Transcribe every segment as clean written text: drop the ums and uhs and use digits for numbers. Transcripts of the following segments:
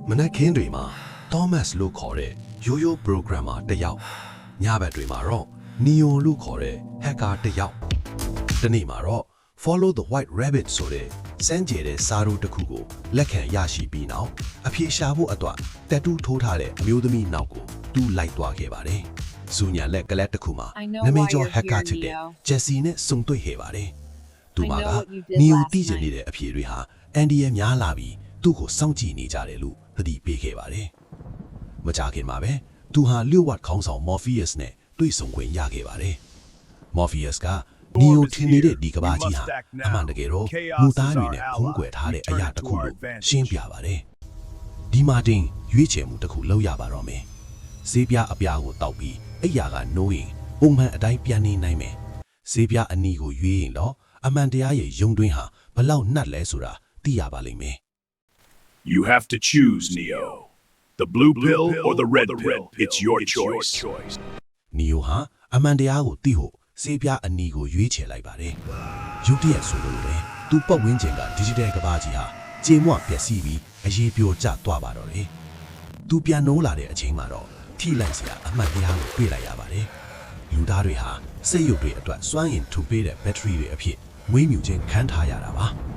မနက်ခင်းတွေမှာ Thomas လို့ခေါ်တဲ့ရိုးရိုး programmer တစ်ယောက်ညဘက်တွေမှာတော့ Neo လို့ခေါ်တဲ့ hacker တစ်ယောက်ဒီနေ့မှာတော့ Follow the White Rabbit ဆိုတဲ့စမ်းကြဲတဲ့စာရိုးတစ်ခုကိုလက်ခံရရှိပြီးနောက်အဖြေရှာဖို့အတွက်တက်တူးထိုးထားတဲ့အမျိုးသမီးနောက်ကိုသူလိုက်သွားခဲ့ပါတယ်။ဇူညာလက်ကလပ်တစ်ခုမှာနမည်ကျော် hacker ချစ်တဲ့ Jesse နဲ့စုံတွေ့ခဲ့ပါတယ်။သူမက Neo သိချင်နေတဲ့အဖြေတွေဟာအန်ဒီရဲ့များလာပြီးသူ့ကိုစောင့်ကြည့်နေကြတယ်လို့သတိပေးခဲ့ပါတယ်။မကြခင်မှာပဲသူဟာလျှို့ဝှက်ခေါင်းဆောင် Morpheus နဲ့တွေ့ဆုံခွင့်ရခဲ့ပါတယ်။ Morpheus ကNeo ထင်နေတဲ့ဒီကဘာကြီးဟာအမှန်တကယ်တော့မူသားတွေနဲ့ဖုံးကွယ်ထားတဲ့အရာတစ်ခုလို့ရှင်းပြပါတယ်။ဒီမှာတင်ရွေးချယ်မှုတစ်ခုလုပ်ရပါတော့မယ်။ဈေးပြအပြားကိုတောက်ပြီးအိယာကနိုးရင်ပုံမှန်အတိုင်းပြန်နေနိုင်မယ်။ဈေးပြအနီးကိုရွေးရင်တော့အမှန်တရားရဲ့ယုံတွင်းဟာဘလောက်နှက်လဲဆိုတာသိရပါလိမ့်မယ်။ You have to choose, Neo. The blue pill or the red pill. It's your choice. Neo ဟာအမှန်တရားကိုသိဖို့ဈေးပြအနီးကိုရွေးချယ်လိုက်ပါတယ်။ရုတ်တရက်ဆိုလို့လေသူပတ်ဝန်းကျင်က digital ကဘာကြီးဟာကြေမွပျက်စီးပြီးအရေးပြိုကျသွားပါတော့တယ်။သူပြန်နိုးလာတဲ့အချိန်မှာတော့ထိလိုက်စရာအမှန်တရားကိုတွေ့လိုက်ရပါတယ်။လူသားတွေဟာစိတ်ရုပ်တွေအတွက်စွမ်းအင်ထူပေးတဲ့ battery တွေအဖြစ်မွေးမြူခြင်းခံထားရတာပါ။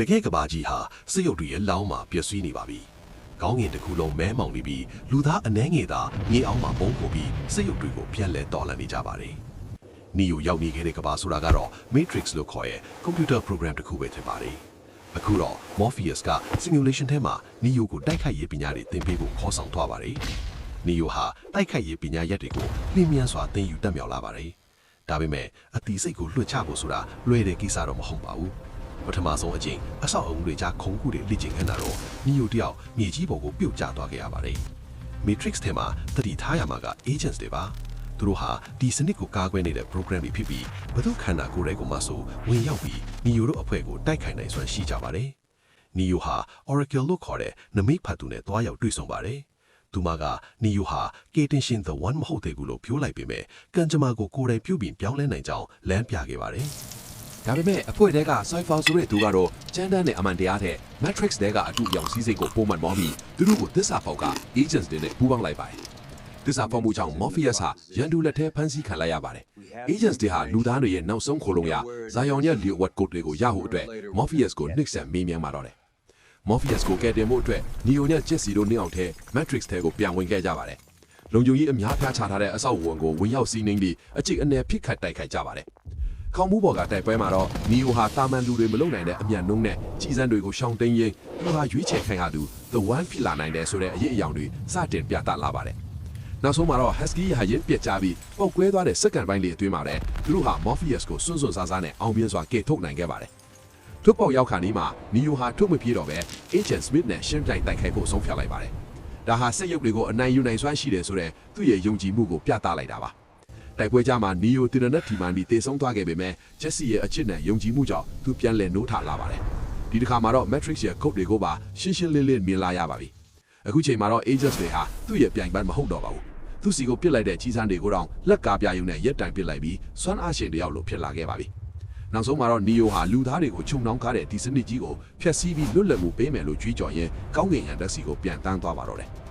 တကယ်ကဘာကြီးဟာစိတ်ရုပ်တွေရဲ့လောင်းမှာပျက်စီးနေပါပြီ။ကောင်းငင်တစ်ခုလုံးမဲမောင်နေပြီးလူသားအနှဲငယ်သာမြေအောင်မှာပုံပို့ပြီးစိတ်ရုပ်တွေကိုပြန်လဲတော်လှန်နေကြပါတယ်။ Neo ရောက်နေခဲ့တဲ့ကဘာဆိုတာကတော့ Matrix လို့ခေါ်ရဲ့ computer program တစ်ခုပဲဖြစ်ပါတယ်။အခုတော့ Morpheus က simulation ထဲမှာ Neo ကိုတိုက်ခိုက်ရေးပညာတွေသင်ပေးဖို့ခေါ်ဆောင်သွားပါတယ်။ Neo ဟာတိုက်ခိုက်ရေးပညာရက်တွေကိုလင်းမြန်စွာသင်ယူတတ်မြောက်လာပါတယ်။ဒါပေမဲ့အတီစိတ်ကိုလွှတ်ချဖို့ဆိုတာလွယ်တဲ့ကိစ္စတော့မဟုတ်ပါဘူး။ပထမဆုံးအကျင့်အဆောက်အဦတွေကြားခုံကူတွေလေ့ကျင့်ခန်းတာတော့ Neo တယောက်မြေကြီးပေါ်ကိုပြုတ်ကျသွားခဲ့ရပါတယ်။ Matrix ထဲမှာတတိထားရမှာက agents တွေပါ။သူတို့ဟာဒီစနစ်ကိုကာကွယ်နေတဲ့ program တွေဖြစ်ပြီးဘယ်သူခန္ဓာကိုယ်တွေကိုမှဆိုဝင်ရောက်ပြီး Neo တို့အဖွဲ့ကိုတိုက်ခိုက်နိုင်စွမ်းရှိကြပါတယ်။ Neo ဟာ Oracle လို့ခေါ်တဲ့နမိတ်ဖတ်သူနဲ့တွားရောက်တွေ့ဆုံပါတယ်။သူမက Neo ဟာ K-Tension the One မဟုတ်သေးဘူးလို့ပြောလိုက်ပေမဲ့ကံကြမ္မာကိုကိုယ်တိုင်ပြုပြီးပြောင်းလဲနိုင်ကြောင်းလမ်းပြခဲ့ပါတယ်။ဒါပေမဲ့အဖွဲ့တဲက Cypher ဆိုတဲ့သူကတော့ကျန်းတန်းနဲ့အမှန်တရားတဲ့ Matrix တဲကအတူပြောင်စည်းစိမ်ကိုပုံမှန်မောင်းပြီးသူတို့ကိုသစ္စာဖောက်က agents တွေနဲ့ပူးပေါင်းလိုက်ပါတယ်။သစ္စာဖောက်မှုကြောင့် Morpheus ဟာရန်သူလက်ထဲဖမ်းဆီးခံလိုက်ရပါတယ်။ agents တွေဟာလူသားတွေရဲ့နောက်ဆုံးခိုလုံရဇာယောင်ရဲ့လီဝတ်ကိုတွေကိုရဖို့အတွက် Morpheus ကိုနှိပ်စက်မေးမြန်းมาတော့တယ်။ Morpheus ကိုကယ်တင်ဖို့အတွက် Neo နဲ့ Jesse တို့နှစ်ယောက်ထဲ Matrix ထဲကိုပြန်ဝင်ခဲ့ကြပါတယ်။လုံခြုံရေးအများပြားချထားတဲ့အဆောက်အဦကိုဝင်ရောက်စီးနှင်းပြီးအကျိတ်အနယ်ဖိခတ်တိုက်ခိုက်ကြပါတယ်။ခေါင်းမူးပေါ်ကတိုက်ပွဲမှာတော့ Neo ဟာတာမန်လူတွေမလုံနိုင်တဲ့အမြန်နှုံးနဲ့ကြီးစံတွေကိုရှောင်တိန်ရင်းသူဟာရွေးချယ်ခံရသူ The One ဖြစ်လာနိုင်တယ်ဆိုတဲ့အရေးအယောင်တွေစတင်ပြသလာပါတယ်။နောက်ဆုံးမှာတော့ Husky ဟာရင်ပြက်ကြပြီးပောက်ကွဲသွားတဲ့စက္ကန့်ပိုင်းလေးအတွင်းမှာလည်းသူတို့ဟာ Morpheus ကိုစွန့်စွန့်စားစားနဲ့အောင်မြင်စွာကယ်ထုတ်နိုင်ခဲ့ပါတယ်။ထုတ်ပေါက်ရောက်ခါနီးမှာ Neo ဟာထုတ်မပြေတော့ပဲ Agent Smith နဲ့ရှင်းပြိုင်တိုက်ခိုက်ဖို့ဆုံးဖြတ်လိုက်ပါတယ်။ဒါဟာစက်ရုပ်တွေကိုအနိုင်ယူနိုင်စွမ်းရှိတယ်ဆိုတဲ့သူ့ရဲ့ယုံကြည်မှုကိုပြသလိုက်တာပါ။တိုက်ပွဲကြမှာ Neo တင်တဲ့ထီမှန်ပြီးတေဆုံးသွားခဲ့ပေမဲ့ Jesse ရဲ့အချစ်နဲ့ယုံကြည်မှုကြောင့်သူပြန်လည်နိုးထလာပါတယ်။ဒီတစ်ခါမှာတော့ Matrix ရဲ့ code တွေကိုပါရှင်းရှင်းလင်းလင်းမြင်လာရပါပြီ။အခုချိန်မှာတော့ Agents တွေဟာသူ့ရဲ့ပြိုင်ပန်းမဟုတ်တော့ပါဘူး။သူစီကိုပစ်လိုက်တဲ့ကြီးစံတွေကိုတော့လက်ကားပြယုံနဲ့ရက်တိုင်ပစ်လိုက်ပြီးစွမ်းအားရှင်တယောက်လိုဖြစ်လာခဲ့ပါပြီ။နောက်ဆုံးမှာတော့ Neo ဟာလူသားတွေကိုခြုံနှောင်းကားတဲ့ဒီစနစ်ကြီးကိုဖျက်ဆီးပြီးလွတ်လပ်မှုပေးမယ်လို့ကြွေးကြော်ရင်းကောင်းကင်ရန်တက်စီကိုပြန်တန်းသွားပါတော့တယ်။